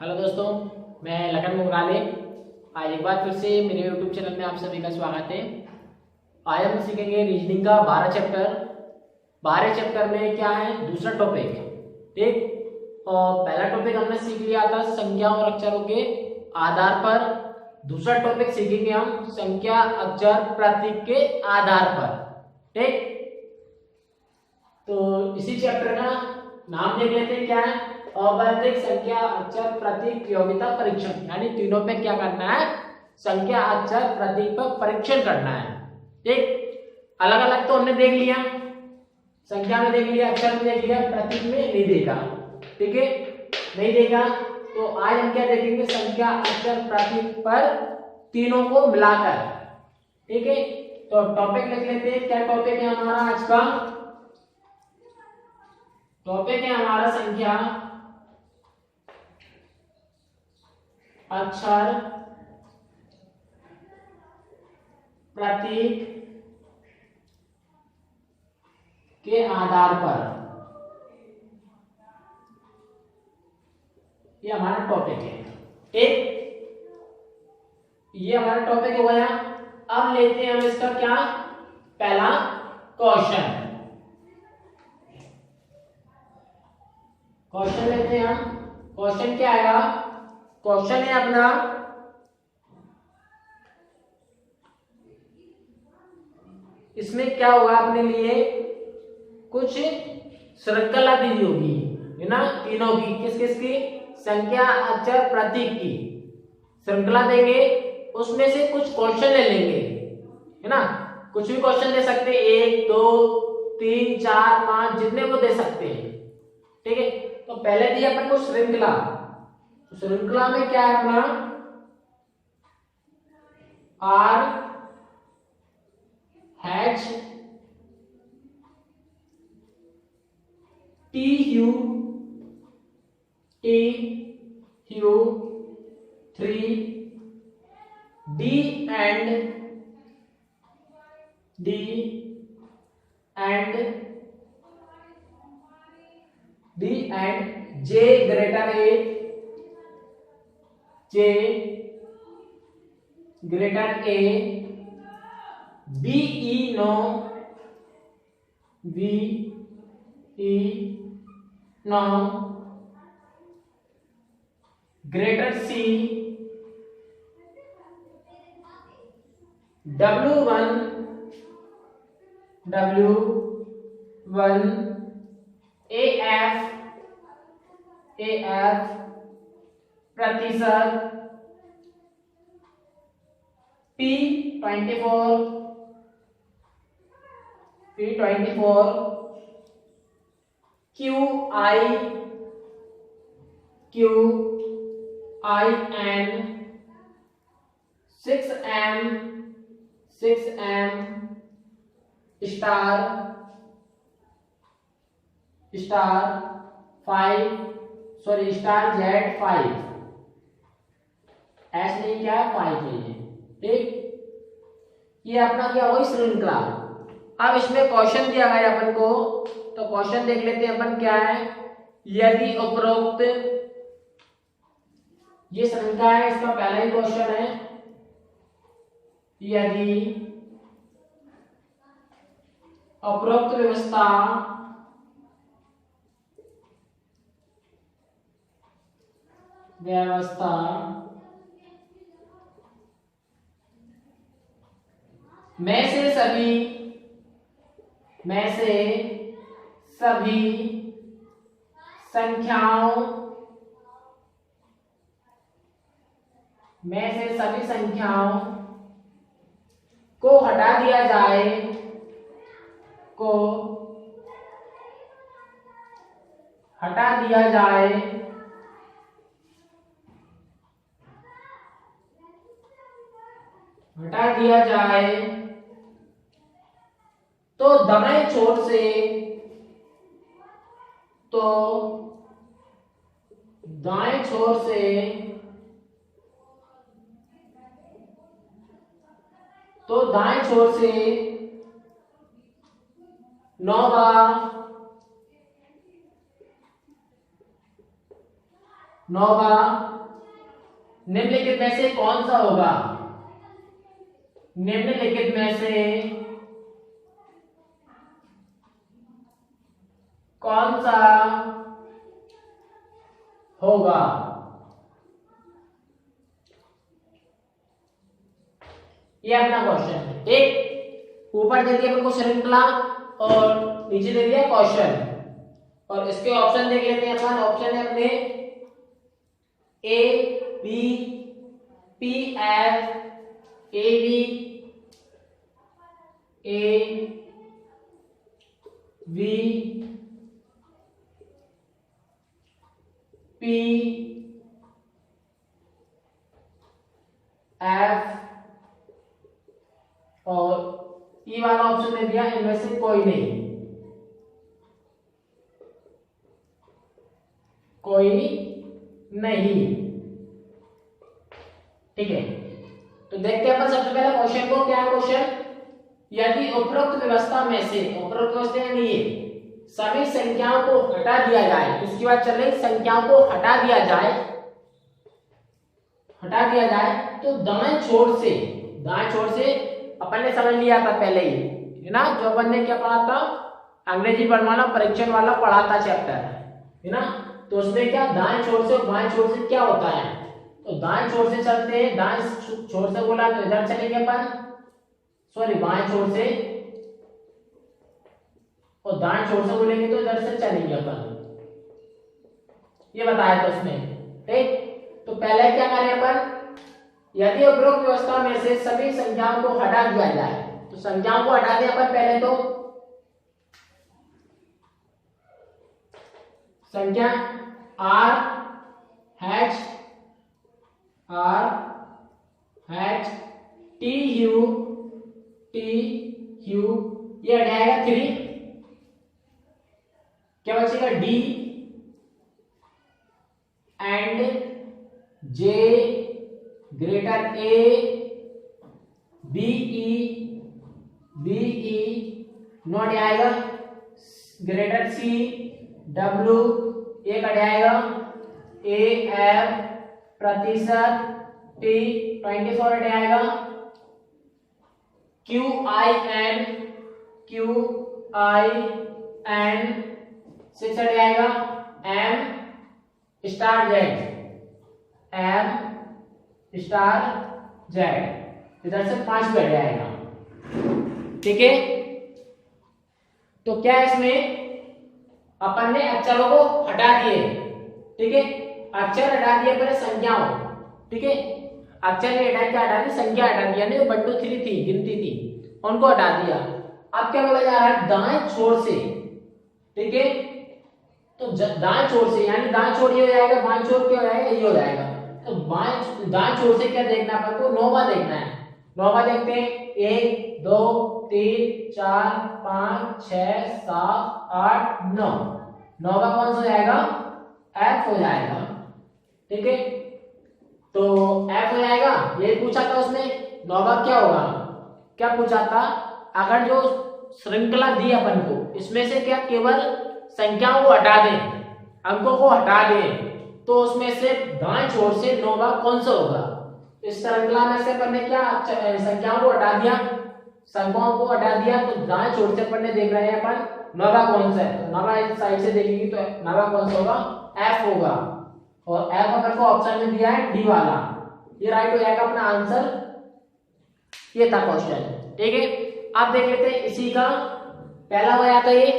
Hello दोस्तों, मैं लखन मुंगराले। आज एक बार फिर से मेरे यूट्यूब चैनल में आप सभी का स्वागत है। आज हम सीखेंगे रीजनिंग का 12 चैप्टर। 12 चैप्टर में क्या है, दूसरा टॉपिक। ठीक, और पहला टॉपिक हमने सीख लिया था संख्या और अक्षरों के आधार पर। दूसरा टॉपिक सीखेंगे हम संख्या अक्षर प्रतीक के आधार पर। ठीक, तो इसी चैप्टर का नाम देख लेते हैं, क्या है, अवैधिक संख्या अक्षर प्रतीक योग्यता परीक्षण। यानी तीनों पे क्या करना है, संख्या अक्षर प्रतीक पर परीक्षण करना है। ठीक, अलग अलग तो हमने देख लिया, संख्या में देख लिया, अक्षर में देख लिया, प्रतीक में नहीं देखा। ठीक है, नहीं देखा तो आज हम क्या देखेंगे, संख्या अक्षर प्रतीक पर तीनों को मिलाकर। ठीक है, तो टॉपिक लिख लेते हैं। क्या टॉपिक है हमारा आज का? टॉपिक है हमारा संख्या अक्षर प्रतीक के आधार पर। ये हमारा टॉपिक है। एक ये हमारा टॉपिक हो गया। अब लेते हैं हम इसका क्या, पहला क्वेश्चन। क्वेश्चन लेते हैं हम। क्वेश्चन क्या आएगा? क्वेश्चन है अपना, इसमें क्या होगा, अपने लिए कुछ श्रृंखला दी होगी, है ना, तीनों की। किस किस की? संख्या अक्षर प्रतीक की श्रृंखला देंगे, उसमें से कुछ क्वेश्चन ले लेंगे, है ना। कुछ भी क्वेश्चन दे सकते हैं, 1 2 3 4 5 जितने वो दे सकते हैं। ठीक है, तो पहले दी अपन को श्रृंखला। तो श्रृंखला में क्या है अपना, R H T U T U 3 D and D and D and J greater A, J greater A, B E no, B E no, greater C, W1 AF प्रतिशत, P24 QIN 6M star 5, sorry star Z5, S नहीं, क्या है 5 चाहिए। ठीक, ये अपना क्या हुई श्रृंखला। अब इसमें क्वेश्चन दिया गया अपन को, तो क्वेश्चन देख लेते हैं अपन क्या है। यदि उपरोक्त, ये श्रृंखला है, इसका पहला ही क्वेश्चन है। यदि उपरोक्त व्यवस्था में से सभी संख्याओं को हटा दिया जाए, तो दाएं छोर से, दाएं छोर से नौवा, निम्नलिखित में से कौन सा होगा? निम्नलिखित में से कौन सा होगा? ये अपना क्वेश्चन है। एक ऊपर दे दिया आपको श्रृंखला और नीचे दे दिया क्वेश्चन, और इसके ऑप्शन देख लेते हैं अपन। ऑप्शन है अपने A B P F, A B A B P F और ई वाला ऑप्शन दे दिया इनमें से कोई नहीं, कोई नहीं। ठीक है, तो देखते हैं अपन सबसे पहले क्वेश्चन को। क्या क्वेश्चन? यदि उपरोक्त व्यवस्था में से, उपरोक्त व्यवस्था यानी ये सभी संख्याओं को हटा दिया जाए, उसके बाद चल रही संख्याओं को हटा दिया जाए, तो दाएं छोर से अपन ने समझ लिया था पहले ही, है ना, जो अपन ने क्या पढ़ा था, अंग्रेजी वर्णमाला परीक्षण वाला पढ़ा था चैप्टर, है ना। तो उसमें क्या दाएं छोर से बाएं छोर से क्या होता है? तो दाएं छोर से चलते हैं, दाएं छोर से बोला तो इधर चलेंगे अपन, सॉरी बाएं छोर से, और दाएं छोर से बोलेंगे तो इधर से चलेंगे अपन, ये बताया था उसमें। ठीक, तो पहले क्या करें अपन? यदि उपरोक्त व्यवस्था में से सभी संख्याओं को हटा दिया जाए, तो संख्याओं को हटा दें अपन पहले। तो संख्या आर हैच टी यू ये हट जाएगा 3, क्या बचेगा? D and J greater A, B E not आएगा, ग्रेटर सी, डब्ल्यू एक हट जाएगा, ए एफ प्रतिशत, टी 24 हट जाएगा, क्यू आई एन 6 हट जाएगा, एम स्टार जेड इधर से 5 बैठ जाएगा। ठीक है, तो क्या इसमें अपन ने अक्षरों को हटा दिए। ठीक है, अक्षर हटा दिए पहले संख्याओं। ठीक है, अक्षर ने हटा दी, संख्या हटा दी, यानी 1 2 3 थी, गिनती थी, उनको हटा दिया। अब क्या बोला जा रहा है? दाएं छोर से। ठीक है, तो दाएं छोर से, यानी दाएं छोर ये हो जाएगा, बाएं छोर क्या हो जाएगा? ये हो जाएगा। तो दाएं छोर से क्या देखना है अपन को? नौवा देखना है। नौवा देखते हैं, 1 2 3 4 5 6 7 8 9। नौवा कौन सा हो जाएगा? एफ हो जाएगा। ठीक है, तो एफ हो जाएगा। ये पूछा था उसने, नौवा क्या होगा? क्या पूछा था? अगर जो श्रृंखला दी अपन को, इसमें से क्या केवल संख्याओं को हटा दें, अंकों को हटा दें, तो उसमें से दाएं छोर से नौवा कौन सा होगा? इस श्रृंखला में से अपन ने क्या संख्याओं को हटा दिया, तो दाएं छोर से अपन ने देख रहे हैं अपन नौवा कौन सा है। तो नौवा इस साइड से देखेंगे तो नौवा कौन सा होगा? एफ होगा, और एफ अपन को ऑप्शन में दिया है डी वाला, ये राइट हो जाएगा अपना आंसर। ये था क्वेश्चन। ठीक है, अब देख लेते हैं इसी का, पहला हो जाता है ये,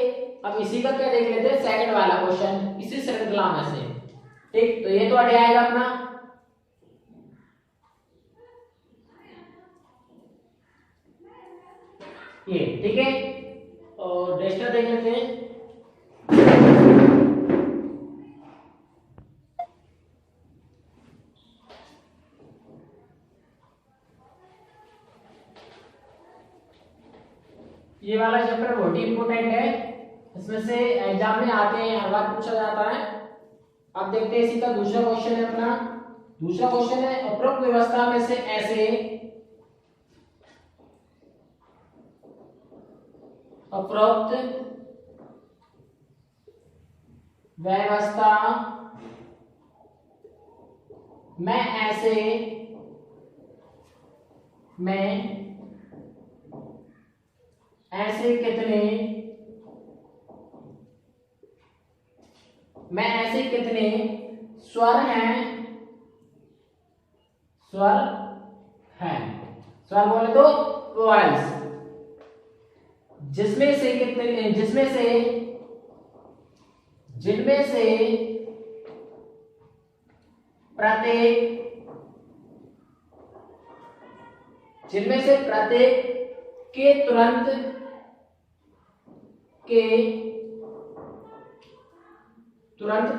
अब इसी का क्या देख लेते हैं सेकंड वाला क्वेश्चन, इसी श्रृंखला में से। ठीक, तो ये तो हट जाएगा अपना, ये। ठीक है, और डेस्टर देख लेते हैं। ये वाला चैप्टर बहुत ही इंपॉर्टेंट है, इसमें से एग्जाम में आते हैं, हर बार पूछा जाता है। अब देखते हैं इसी का दूसरा क्वेश्चन है अपना। दूसरा क्वेश्चन है, उपरोक्त व्यवस्था में से ऐसे उपरोक्त व्यवस्था मैं ऐसे कितने स्वर हैं स्वर बोले तो वॉइस, जिनमें से प्रत्येक के तुरंत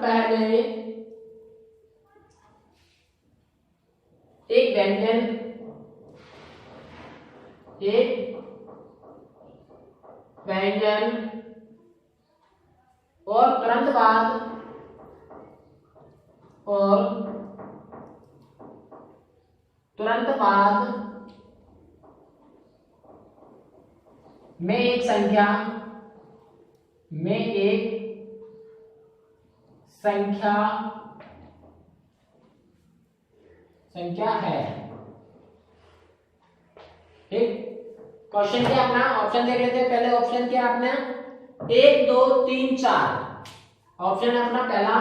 पहले एक व्यंजन और तुरंत बाद में एक संख्या है। ठीक, क्वेश्चन क्या अपना ऑप्शन देख लेते हैं। पहले ऑप्शन क्या अपना 1 2 3 4। ऑप्शन है अपना पहला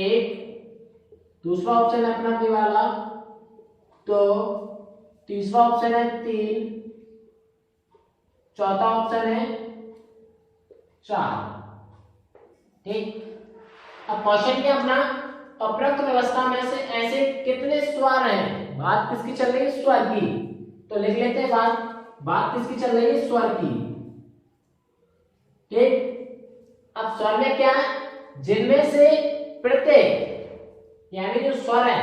1, दूसरा ऑप्शन है अपना बी वाला 2, तीसरा ऑप्शन है 3, चौथा ऑप्शन है 4। ठीक, अब क्वेश्चन क्या अपना उपरोक्त व्यवस्था में से ऐसे कितने स्वर हैं। बात किसकी चल रही है? स्वर की। तो लिख लेते हैं बात किसकी चल रही है? स्वर की। ठीक, अब स्वर में क्या है? जिनमें से प्रत्येक यानी जो स्वर है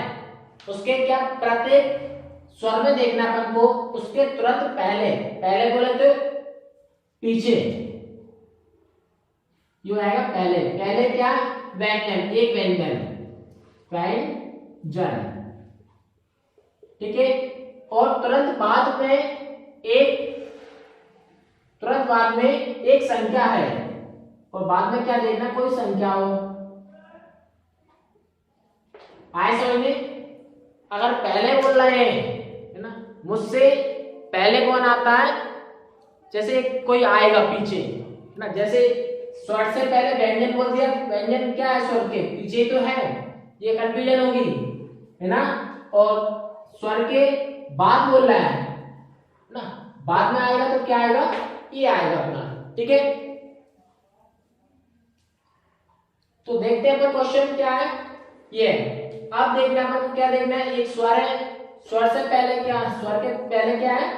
उसके क्या प्रत्येक स्वर में देखना अपन को उसके तुरंत पहले बोले तो पीछे यू आएगा पहले क्या? व्यंजन, एक व्यंजन। ठीक है, और तुरंत बाद में एक संख्या है और बाद में क्या देखना? कोई संख्या हो। आए समझ में? अगर पहले बोल रहे हैं है ना, मुझसे पहले कौन आता है? जैसे कोई आएगा पीछे है ना, जैसे स्वर से पहले व्यंजन बोल दिया। व्यंजन क्या है? स्वर के पीछे तो है, ये कंफ्यूजन होगी है ना। और स्वर के बाद बोल रहा है ना, बाद में आएगा तो क्या आएगा? ये आएगा अपना। ठीक है, तो देखते हैं अपन क्वेश्चन क्या है ये। अब देखना अपन क्या देखना है? एक स्वर है, स्वर से पहले क्या? स्वर के पहले क्या है?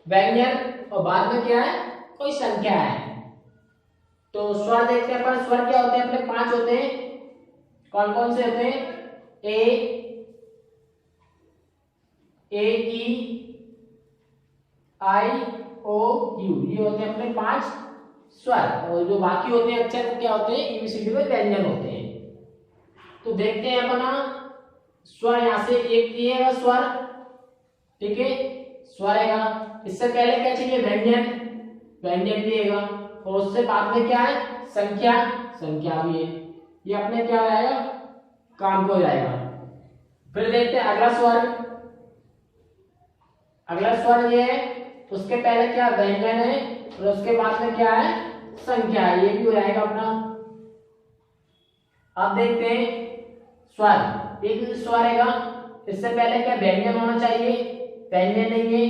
व्यंजन और बाद में क्या है? कोई संख्या है। तो स्वर देखते हैं अपन। स्वर क्या होते हैं अपने? 5 होते हैं। कौन कौन से होते हैं? ए ई आई ओ यू, ये होते हैं अपने 5 स्वर। और जो बाकी होते हैं अक्षर क्या होते हैं? एबीसीडी में व्यंजन होते हैं। तो देखते हैं अपना स्वर। यहां से एक ये है स्वर। ठीक है, स्वर आएगा। इससे पहले क्या चाहिए? व्यंजन दिएगा। और उससे बाद में क्या है? संख्या भी है। ये अपने क्या हो जाएगा? काम को हो जाएगा। फिर देखते हैं अगला स्वर ये है। उसके पहले क्या? व्यंजन है और उसके बाद में क्या है? संख्या है। ये भी हो जाएगा अपना। अब देखते हैं स्वर। एक स्वर आएगा, इससे पहले क्या? व्यंजन होना चाहिए, व्यंजन नहीं है,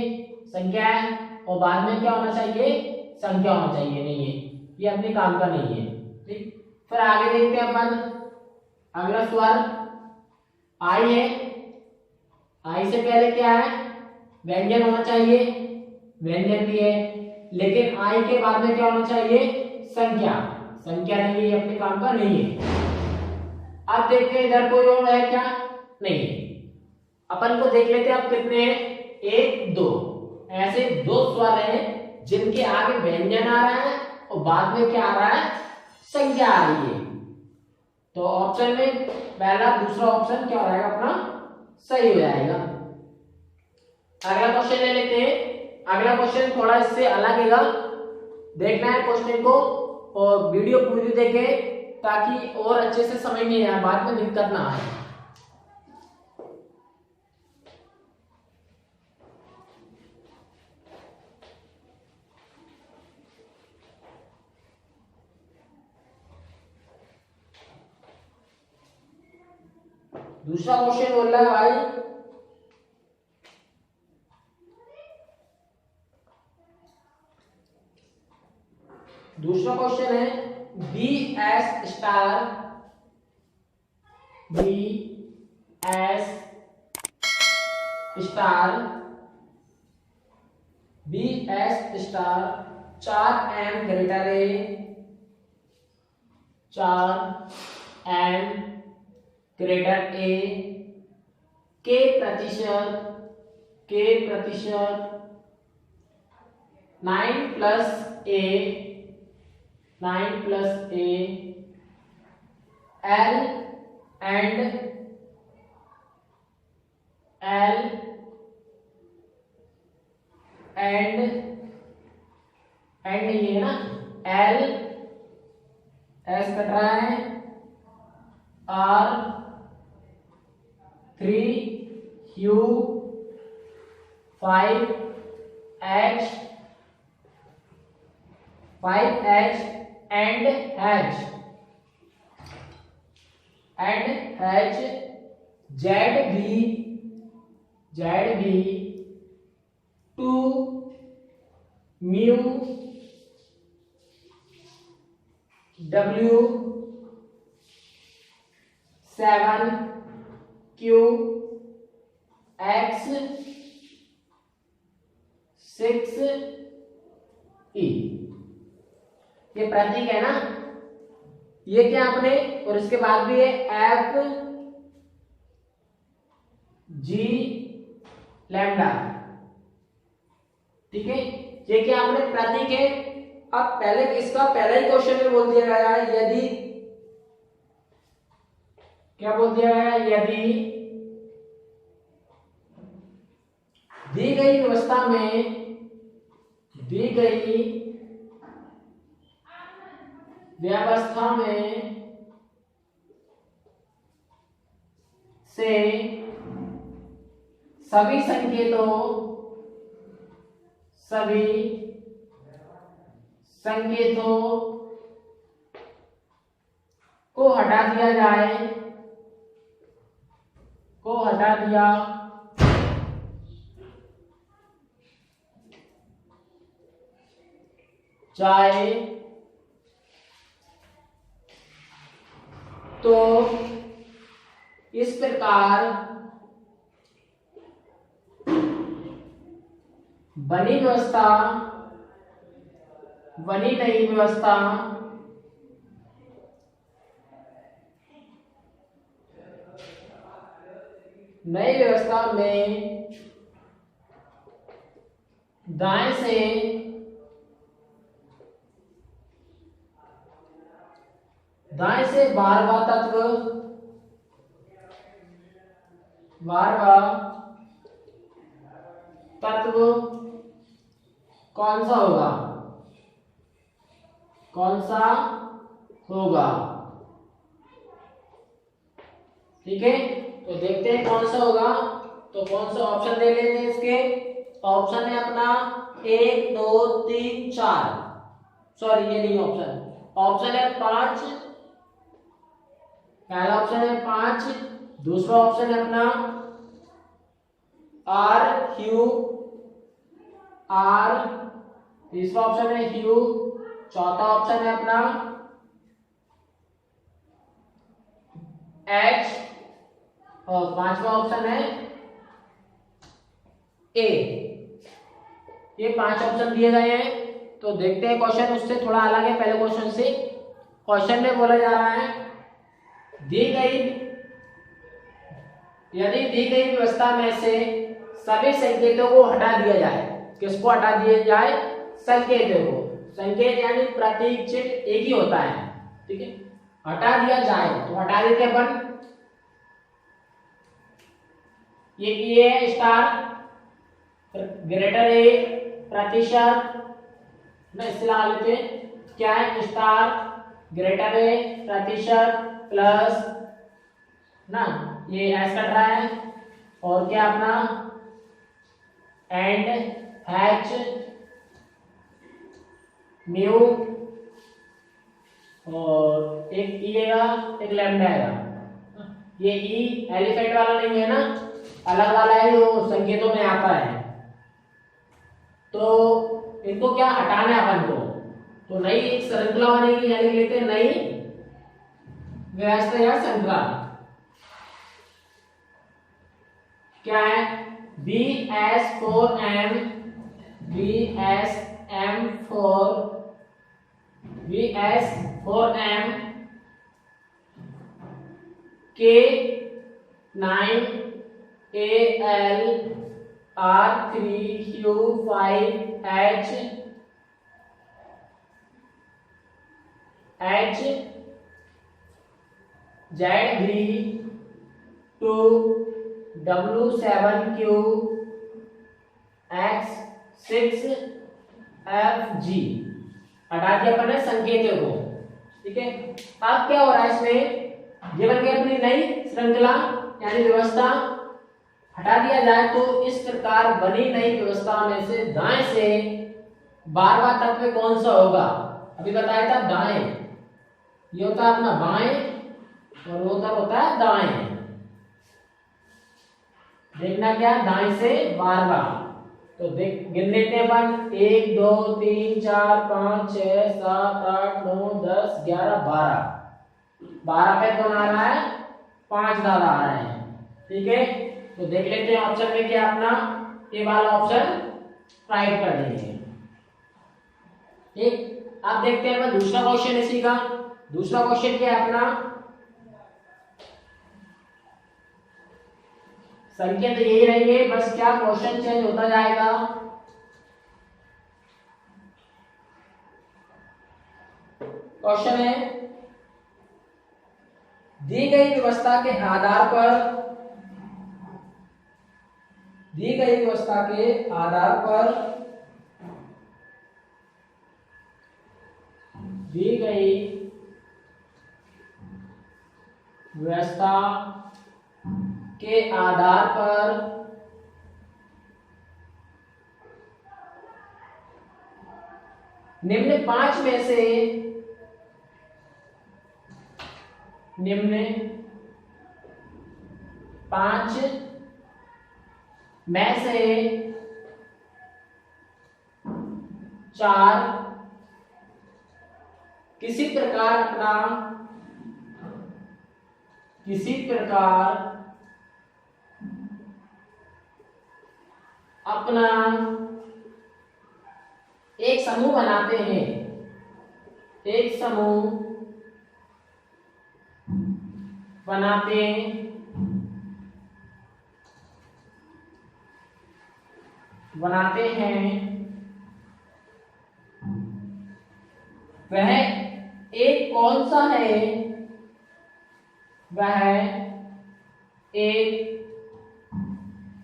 संख्या है। और बाद में क्या होना चाहिए? संख्या होना चाहिए, नहीं है। ये अपने काम का नहीं है। ठीक, फिर आगे देखते हैं अपन। अगला स्वर आई है। आई से पहले क्या है? व्यंजन होना चाहिए, व्यंजन भी है। लेकिन आई के बाद में क्या होना चाहिए? संख्या नहीं है, ये अपने काम का नहीं है। अब देखते हैं इधर कोई और है क्या? नहीं है। अपन को देख लेते हैं अब कितने हैं? 1 2 ऐसे 2 स्वर हैं जिनके आगे व्यंजन आ रहा है और बाद में क्या आ रहा है? संख्या आ रही है। तो ऑप्शन में पहला दूसरा ऑप्शन क्या हो जाएगा अपना? सही हो जाएगा। अगला क्वेश्चन ले लेते हैं। अगला क्वेश्चन थोड़ा इससे अलग है। देखना है क्वेश्चन को और वीडियो पूरी देखें ताकि और अच्छे से समझ में आए, बाद में दिक्कत ना आए। दूसरा क्वेश्चन बोल रहा है भाई, दूसरा क्वेश्चन है B S star, B S star, B S star 4m greater A, 4m greater A, के प्रतिशत 9 plus A, 9 plus A, L and ये है ना, एल एस कट रहा है, R 3 U 5 H and H Z B 2 mu W 7 Q X 6 E. ये प्रतीक है ना, ये क्या आपने, और इसके बाद भी है एफ जी लैम्डा, ठीक है, ये क्या आपने प्रतीक है। अब पहले इसका पहला ही क्वेश्चन में बोल दिया गया है, यदि क्या बोल दिया गया है, यदि दी गई व्यवस्था में से सभी संकेतों को हटा दिया जाए, तो इस प्रकार बनी नई व्यवस्था में दाएं से बारहवां तत्व कौन सा होगा, ठीक है। तो देखते हैं कौन सा होगा, तो कौन सा ऑप्शन दे लेते हैं इसके। ऑप्शन है अपना 1 2 3 4, सॉरी ये नहीं ऑप्शन है 5, पहला ऑप्शन है 5, दूसरा ऑप्शन है अपना आर क्यू आर, तीसरा ऑप्शन है क्यू, चौथा ऑप्शन है अपना एच, और पांचवा ऑप्शन है ए। ये 5 ऑप्शन दिए गए हैं। तो देखते हैं क्वेश्चन उससे थोड़ा अलग है पहले क्वेश्चन से। क्वेश्चन में बोला जा रहा है यदि दी गई व्यवस्था में से सभी संकेतों को हटा दिया जाए, किसको हटा दिया जाए, संकेतों को, संकेत यानी प्रतीक चिन्ह एक ही होता है, ठीक है, हटा दिया जाए, तो हटा देते अपन, ये है स्टार ग्रेटर ए प्रतिशत न, इस्तेमाल लेते क्या है, स्टार ग्रेटर ए प्रतिशत प्लस ना, ये एस कट रहा है, और क्या अपना एंड एच म्यू, और एक ई आएगा एक लैम्डा आएगा, ये ई एलिफेंट वाला नहीं है ना, अलग वाला है जो संकेतों में आता है। तो इनको क्या हटाना है अपन को, तो नई एक श्रृंखला बनेगी, यानी लेते हैं नई व्यवस्था या श्रृंखला। क्या है, BS4M BS4M K9AL R3Q5H Z3 W7Q X6FG हटा दिया अपन ने संकेतों को। ठीक है, अब क्या हो रहा है इसमें, ये बन गई अपनी नई श्रृंखला यानी व्यवस्था। हटा दिया जाए तो इस प्रकार बनी नई व्यवस्था में से दाएं से 12वां तत्व कौन सा होगा, अभी बताया था दाएं, ये होता है अपना बाएं और वो तत्व होता है दाएं। देखना क्या, दाएं से 12वां, तो देख गिन लेते हैं अपन, 1 2 3 4 5 6 7 8 9 10 11 12। 12 पे कौन आ रहा है, 5 दादा आ रहे हैं। ठीक है, तो देख लेते हैं ऑप्शन में क्या, अपना ये वाला ऑप्शन राइट कर देंगे। ठीक, अब देखते हैं अपन दूसरा क्वेश्चन इसी का। दूसरा क्वेश्चन क्या है अपना, संकेत यही रहेंगे, बस क्या क्वेश्चन चेंज होता जाएगा। क्वेश्चन है, दी गई व्यवस्था के आधार पर, दी गई व्यवस्था के आधार पर, दी गई व्यवस्था के आधार पर निम्न 5 में से, निम्न 5 में से 4 किसी प्रकार अपना, किसी प्रकार अपना एक समूह बनाते हैं, एक समूह बनाते हैं, वह एक कौन सा है, वह एक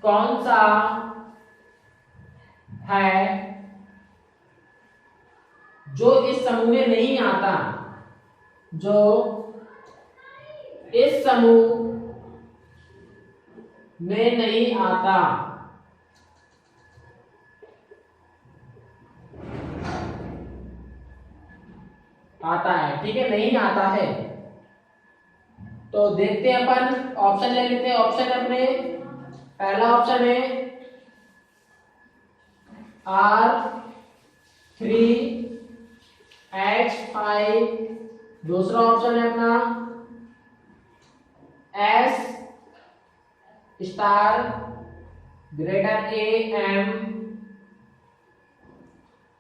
कौन सा है जो इस समूह में नहीं आता, जो इस समूह में नहीं आता। आता है, ठीक है, नहीं आता है। तो देखते हैं अपन, ऑप्शन ले लेते हैं। ऑप्शन अपने पहला ऑप्शन है R3H5, दूसरा ऑप्शन है अपना S स्टार ग्रेटर AM,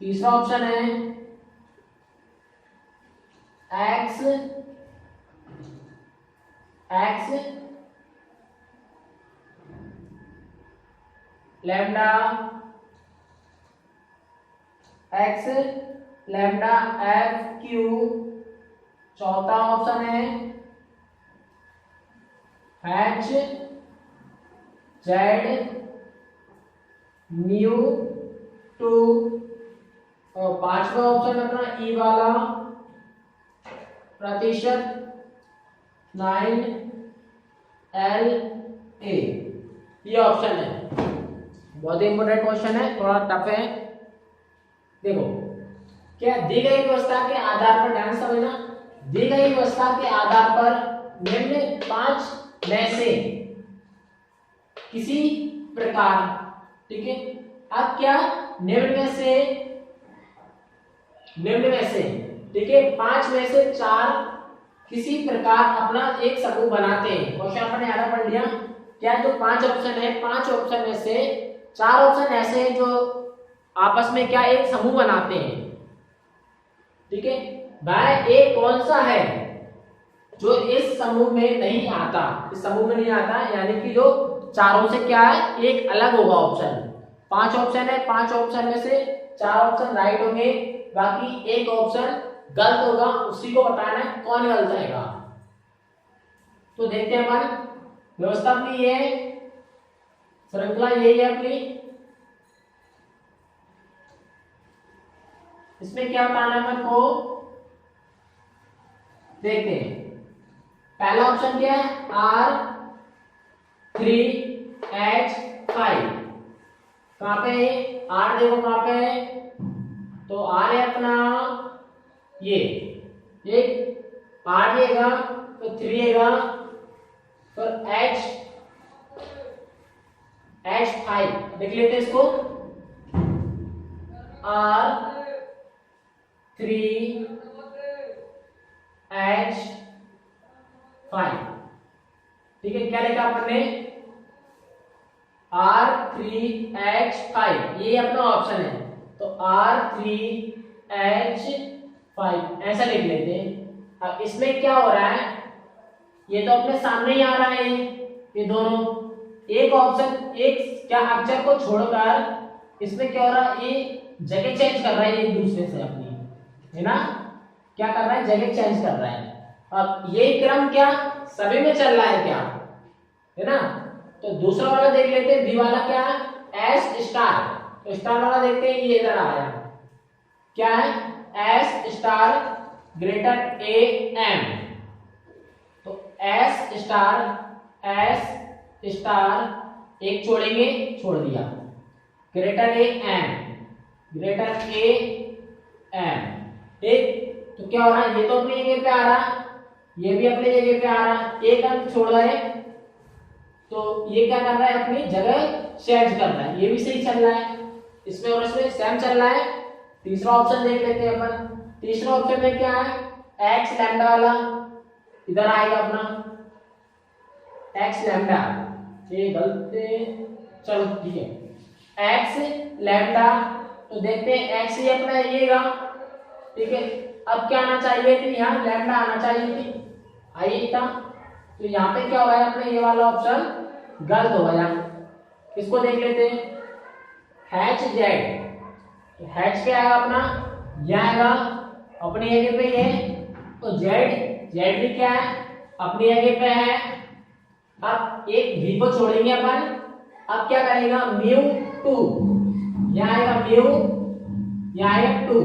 तीसरा ऑप्शन है X लैम्डा FQ, चौथा ऑप्शन है HZ μ2 और पांचवा ऑप्शन अपना ई वाला प्रतिशत 9LA, ये ऑप्शन है। बहुत ही इंपॉर्टेंट क्वेश्चन है, थोड़ा टफ है। देखो क्या दी गई व्यवस्था के आधार पर, ध्यान समझना, दी गई व्यवस्था के आधार पर निम्न 5 में से किसी प्रकार, ठीक है। अब क्या, निम्न में से, ठीक है, 5 में से 4 किसी प्रकार अपना एक समूह बनाते हैं। क्वेश्चन अपने आधा पढ़ लिया। क्या जो 5 ऑप्शन है, 5 ऑप्शन में से 4 ऑप्शन ऐसे हैं जो आपस में क्या एक समूह बनाते हैं, ठीक है। वह एक कौन सा है जो इस समूह में नहीं आता, इस समूह में नहीं आता, यानी कि जो चारों से क्या है एक अलग होगा ऑप्शन। 5 ऑप्शन है, 5 ऑप्शन में से 4 ऑप्शन राइट होंगे, बाकी एक ऑप्शन गलत होगा। उसी को बताना है कौन गलत रहेगा। तो देखते हैं अपन, व्यवस्था अपनी ये है, श्रृंखला यही है अपनी। इसमें क्या बताना है अपन को, देखते हैं। पहला ऑप्शन क्या है, R3H5। कहां पे है R, देखो कहां पे है, तो R है अपना ये एक R देगा, तो 3 देगा, तो H5 देख लेते हैं इसको, R3H5, ठीक है। क्या लिखा अपन ने, R3H5, ये अपना ऑप्शन है, तो R3H5 ऐसा लिख लेते हैं। अब इसमें क्या हो रहा है, ये तो अपने सामने ही आ रहा है, ये दोनों एक ऑप्शन, एक क्या अक्षर को छोड़कर इसमें क्या हो रहा है, ये जगह चेंज कर रहा है एक दूसरे से अपनी, है ना। क्या कर रहा है, जगह चेंज कर रहा है। अब ये क्रम क्या सभी में चल रहा है क्या, है ना। तो दूसरा वाला देख लेते हैं, बी वाला क्या है, एस स्टार। तो स्टार वाला देखते हैं, ये इधर आया, क्या है, S star greater A M. तो एस स्टार एक छोड़ेंगे, छोड़ दिया, ग्रेटर ए एम, ठीक। तो क्या हो रहा है, ये तो अपनी जगह पे आ रहा, ये भी अपनी जगह पे आ रहा, एक अंक छोड़ रहे, तो ये क्या कर रहा है, अपनी जगह चेंज कर रहा है। ये भी सही चल रहा है, इसमें और इसमें सेम चल रहा है। तीसरा ऑप्शन देख लेते हैं अपन। तीसरा ऑप्शन में क्या है, एक्स लैम्डा वाला इधर आएगा अपना, एक्स लैम्डा, ये गलत है, चलो ठीक है, एक्स लैम्डा। तो देखते हैं एक्स ही अपना आइएगा, ठीक है। अब क्या आना चाहिए थी, यहाँ लैम्डा आना चाहिए थी, आई था। तो यहाँ पे क्या हुआ है, अपने ये वाला ऑप्शन गलत हो गया। इसको देख लेते हैं, हैच जेड। तो हैच क्या आएगा अपना, यह आएगा अपनी जगह पे ये, तो जेड भी क्या है, अपनी जगह पे है। अब एक v को छोड़ेंगे अपन, अब क्या करेगा, म्यू 2, यहाँ आएगा म्यू, यहाँ आएगा 2,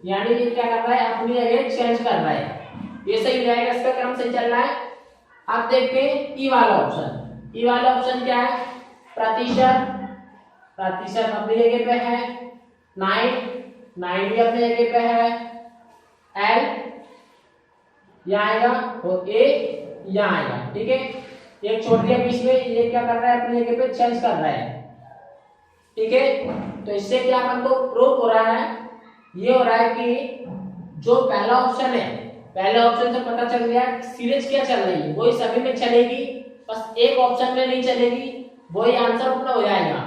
यानी ये क्या कर रहा है, अपनी जगह चेंज कर रहा है। ये सही हो जाएगा, इसका क्रम सही चल रहा है। अब देखते हैं ई वाला ऑप्शन। ई वाला ऑप्शन क्या है, प्रतिशत अपनी जगह पे है, 9 भी अपनी जगह पे है, एल यहाँ आएगा, और ए यहाँ आएगा, ठीक है। एक छोड़ दिया बीच में, ये क्या कर रहा है, अपनी जगह पे चेंज कर रहा है, ठीक है। तो इससे क्या अपन को प्रूफ हो रहा है, ये हो रहा है कि जो पहला ऑप्शन है, पहले ऑप्शन से पता चल गया सीरीज क्या चल रही है, वही सभी में चलेगी, बस एक ऑप्शन में नहीं चलेगी, वही आंसर अपना हो जाएगा।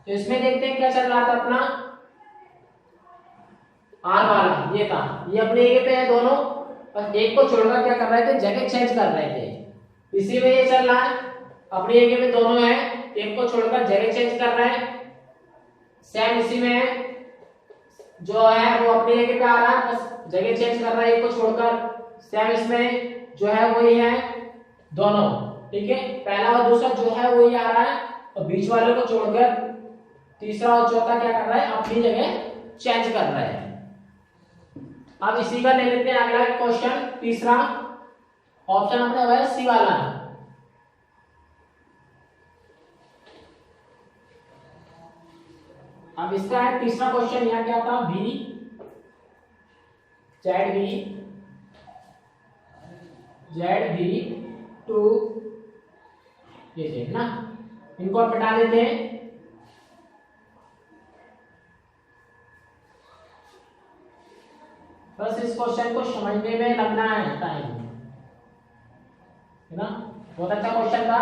तो इसमें देखते हैं क्या चल रहा था अपना, आर वाला ये था, ये अपने जगह पे है दोनों, बस एक को छोड़कर क्या कर रहे थे, जगह चेंज कर रहे थे। इसी में ये चल रहा है, अपनी जगह पे दोनों है, एक को छोड़कर जगह चेंज कर रहे हैं। सेम इसी में है, जो है वो अपनी जगह पे आ रहा है, बस जगह चेंज कर रहा है एक को छोड़कर। सेम इसमें जो है वही है दोनों, ठीक है। पहला और दूसरा जो है वही आ रहा है, और बीच वाले को छोड़कर तीसरा और चौथा क्या कर रहा है, अपनी जगह चेंज कर रहा है। अब इसी का ले लेते हैं अगला क्वेश्चन, तीसरा ऑप्शन अपना है सी वाला। अब इसका है तीसरा क्वेश्चन, यहाँ क्या था, बी जेड बी 2 ये थे ना, इनको आप हटा देते हैं। बस इस क्वेश्चन को समझने में लगना है टाइम, है ना। बहुत अच्छा क्वेश्चन था।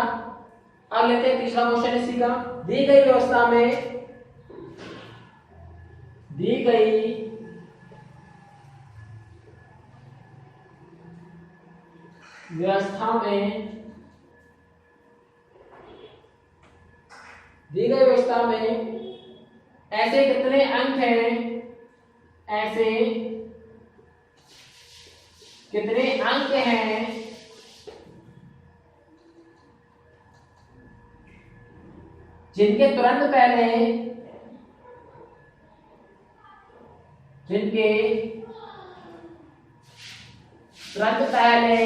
अब लेते हैं तीसरा क्वेश्चन इसी का। दी गई व्यवस्था में, दी गई व्यवस्था में, दी गई व्यवस्था में ऐसे कितने अंक हैं, ऐसे कितने अंक हैं जिनके तुरंत पहले, जिनके तुरंत पहले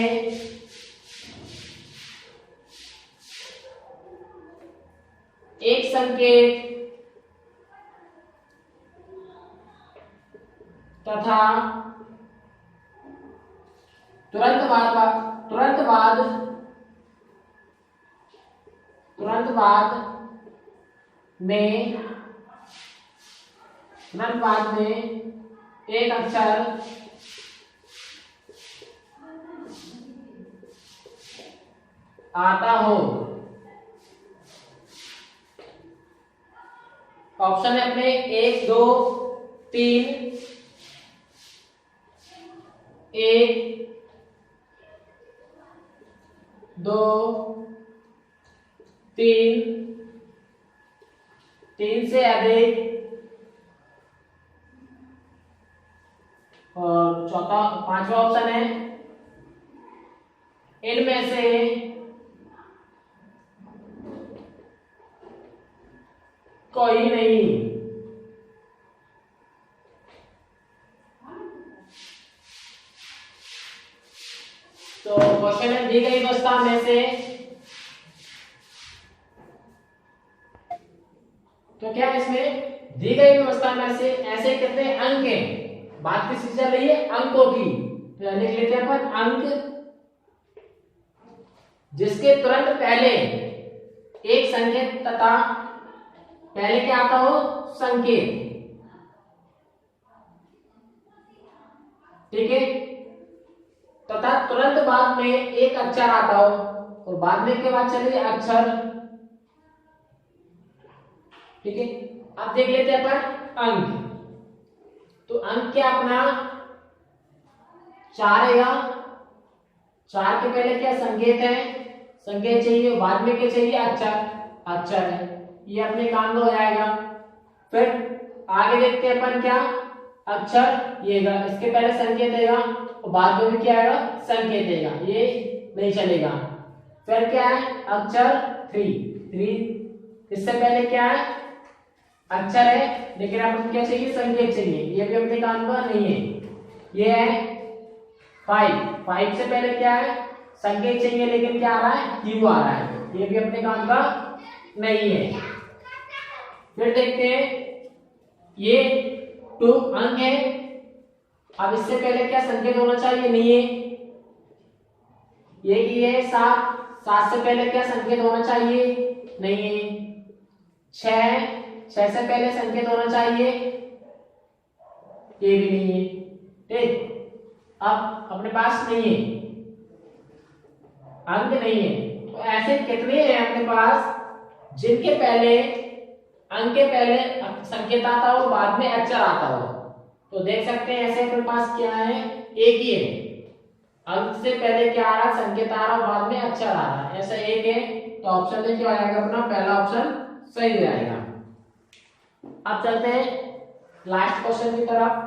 एक संकेत तथा तुरंत बाद में एक अक्षर आता हो। ऑप्शन है अपने 1 2 3, 1 2 3, 3 से अधिक, और चौथा पांचवा ऑप्शन है इनमें से कोई नहीं। तो क्वेश्चन है दी गई व्यवस्था में से, तो क्या इसमें दी गई व्यवस्था में से ऐसे कितने अंक हैं, बात किसकी चल रही है, अंकों की। तो लिख लेते हैं अपन अंक जिसके तुरंत पहले एक संकेत तथा, पहले क्या आता हो, संकेत, ठीक है, तथा तुरंत बाद में एक अक्षर आता हो, और बाद में के बाद चलिए अक्षर, ठीक है। अब देख लेते हैं अपन अंक। तो अंक क्या अपना 4 है, 4 के पहले क्या संकेत है, संकेत चाहिए, बाद में क्या चाहिए, अक्षर है, ये अपने काम में हो जाएगा। फिर आगे देखते हैं अपन क्या, अक्षर ये इसके पहले संकेत आएगा और बाद में भी क्या आएगा, संकेत आएगा, ये नहीं चलेगा। फिर क्या है, अक्षर 3, इससे पहले क्या है, अक्षर है, लेकिन आपको क्या चाहिए, संकेत चाहिए, ये भी अपने काम का नहीं है। ये है 5 से पहले क्या है, संकेत चाहिए, लेकिन क्या आ रहा है, क्यू आ रहा है, ये भी अपने काम का नहीं है। फिर देखते हैं ये 2 अंक है, अब इससे पहले क्या संकेत होना चाहिए, नहीं है। ये 7 से पहले क्या संकेत होना चाहिए, नहीं है। 6 से पहले संकेत होना चाहिए, ये भी नहीं है, ठीक। अब अपने पास नहीं है, अंक नहीं है। तो ऐसे कितने हैं अपने पास जिनके पहले, अंक के पहले संकेत आता हो, बाद में अक्षर आता हो। तो देख सकते हैं ऐसे अपने पास क्या है, एक ही है, अंक से पहले क्या आ रहा, संकेत आ रहा, बाद में अक्षर आ रहा, ऐसा एक है। तो ऑप्शन में क्या आएगा अपना, पहला ऑप्शन सही हो जाएगा। अब चलते हैं लास्ट क्वेश्चन की तरफ।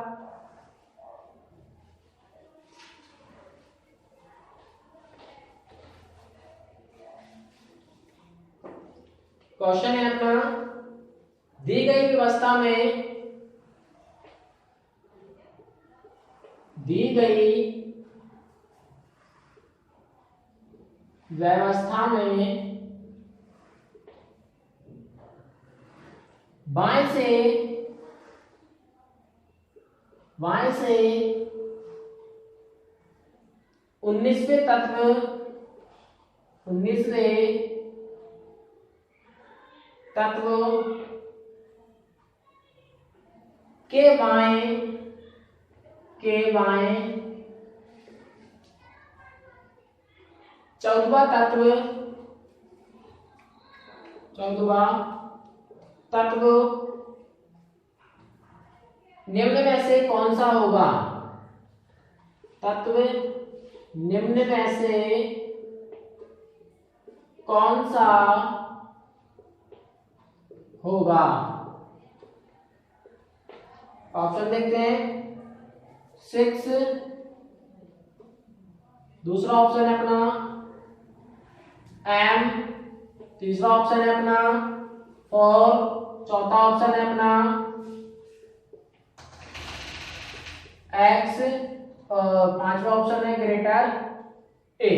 क्वेश्चन है अपना, दी गई व्यवस्था में, दी गई व्यवस्था में बाएं से 19वें तत्व के बाएं चौदहवां तत्व निम्न में से कौन सा होगा? तत्व निम्न में से कौन सा होगा? ऑप्शन देखते हैं। 6, दूसरा ऑप्शन है अपना M, तीसरा ऑप्शन है अपना 4, चौथा ऑप्शन है अपना X और पांचवा ऑप्शन है ग्रेटर A।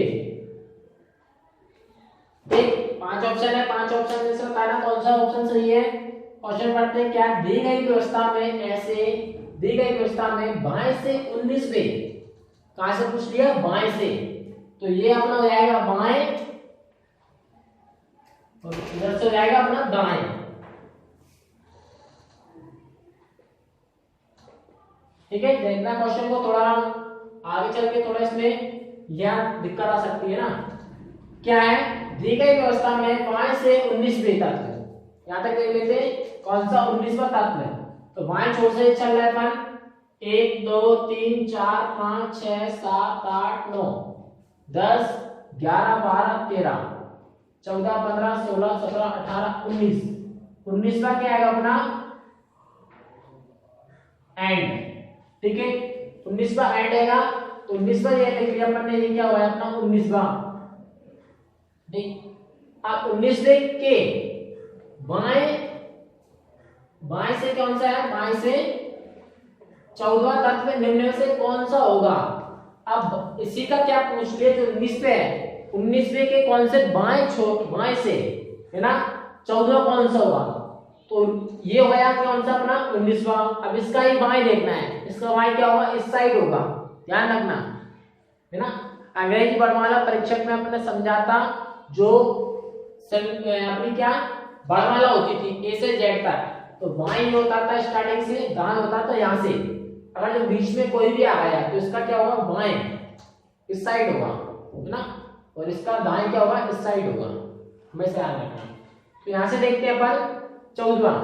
ठीक, 5 ऑप्शन है, 5 ऑप्शन में से बताना कौन सा ऑप्शन सही है। क्वेश्चन पढ़ते हैं। क्या दी गई व्यवस्था में बाएं से 19वें, कहां से पूछ लिया? बाएं से, तो ये अपना हो जाएगा बाएं और इधर से हो जाएगा अपना दाएं। ठीक है, देखना क्वेश्चन को थोड़ा आगे चल के, थोड़ा इसमें यह दिक्कत आ सकती है ना। क्या है? दी गई व्यवस्था में बाएं से 19वें तक, यहां तक देख लेते हैं कौन सा 19वां तत्व है। तो बाएं छोर से चल रहा है अपन 1 2 3 4 5 6 7 8 9 10 11 12 13 14 15 16 17 18 19। 19वां क्या आएगा अपना? एंड। ठीक है, 19वां एंड आएगा। तो 19वां ये लिख लिया अपन ने, ये क्या हुआ है अपना 19वां। ठीक, अब 19वें के बाएं से कौन सा है? बाएं से 14वां तत्व निम्न में से कौन सा होगा? अब इसी का क्या पूछ लिया जो 19 पे है, 19वें के कौन से बाएं से है ना, 14वां कौन सा होगा? तो ये हो गया कौन सा अपना 19वां। अब इसका ही बाएं देखना है, इसका बाएं क्या होगा? इस साइड होगा, ध्यान रखना है ना। अंग्रेजी वर्णमाला परीक्षक में अपने समझाता जो अपनी क्या वर्णमाला होती थी ए से जेड तक, तो बाएं होता था स्टार्टिंग से, दाएं होता था यहाँ से। अगर जो बीच में कोई भी आ गया तो इसका क्या होगा? बाएं, इस साइड होगा, है ना, और इसका दाएं क्या होगा? इस साइड होगा, हमेशा ध्यान रखना। तो यहाँ से देखते हैं अपन 14वां।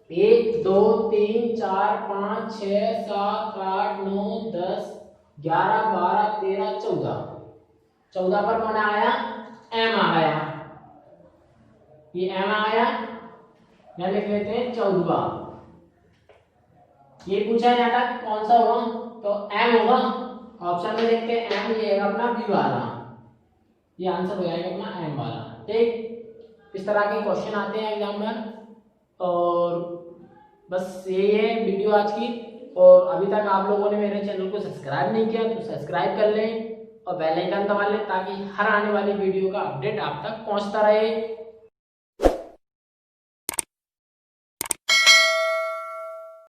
1 2 3 4 5 6 7 8 9 10 11 12 13 14। 14 पर कौन आया? M आ गया, ये M आया, यहां लिख लेते हैं 14वां। ये पूछा जाता कौन सा होगा? तो M होगा। ऑप्शन में देखते हैं M, ये है अपना बी वाला, ये आंसर हो जाएगा अपना M वाला। ठीक, इस तरह के क्वेश्चन आते हैं एग्जाम में। और बस यही है वीडियो आज की। और अभी तक आप लोगों ने मेरे चैनल को सब्सक्राइब नहीं किया तो सब्सक्राइब कर लें और बेल आइकन दबा लें, ताकि हर आने वाली वीडियो का अपडेट आप तक पहुंचता रहे।